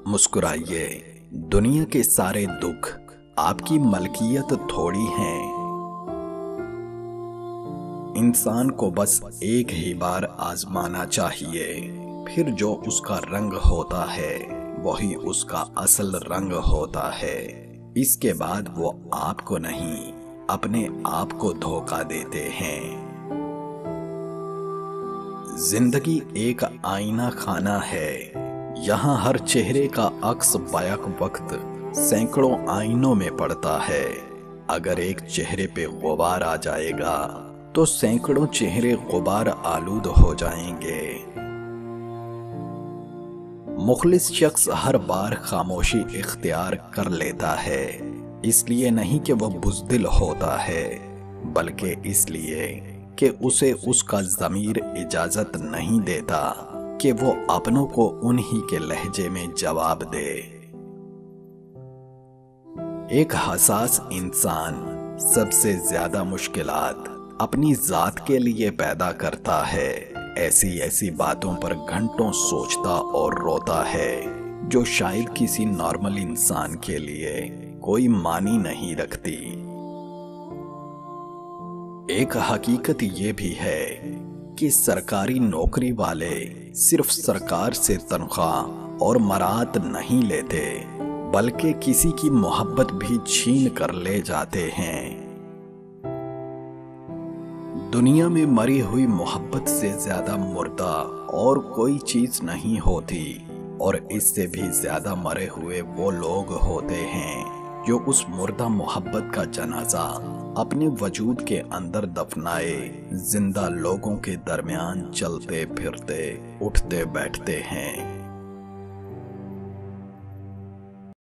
मुस्कुराइए, दुनिया के सारे दुख आपकी मलकियत थोड़ी हैं। इंसान को बस एक ही बार आजमाना चाहिए, फिर जो उसका रंग होता है वही उसका असल रंग होता है। इसके बाद वो आपको नहीं, अपने आप को धोखा देते हैं। जिंदगी एक आईना खाना है, यहाँ हर चेहरे का अक्स बैक वक्त सैकड़ों आईनों में पड़ता है। अगर एक चेहरे पे गुबार आ जाएगा तो सैकड़ों चेहरे गुबार आलूद हो जाएंगे। मुखलिस शख्स हर बार खामोशी इख्तियार कर लेता है, इसलिए नहीं कि वह बुज़दिल होता है, बल्कि इसलिए कि उसे उसका ज़मीर इजाज़त नहीं देता कि वो अपनों को उन्हीं के लहजे में जवाब दे। एक हसास इंसान सबसे ज्यादा मुश्किलात अपनी जात के लिए पैदा करता है। ऐसी बातों पर घंटों सोचता और रोता है जो शायद किसी नॉर्मल इंसान के लिए कोई मानी नहीं रखती। एक हकीकत ये भी है कि सरकारी नौकरी वाले सिर्फ सरकार से तनख्वाह और मरात नहीं लेते, बल्कि किसी की मोहब्बत भी छीन कर ले जाते हैं। दुनिया में मरी हुई मोहब्बत से ज्यादा मुर्दा और कोई चीज नहीं होती, और इससे भी ज्यादा मरे हुए वो लोग होते हैं जो उस मुर्दा मोहब्बत का जनाजा अपने वजूद के अंदर दफनाए जिंदा लोगों के दरमियान चलते फिरते उठते बैठते हैं।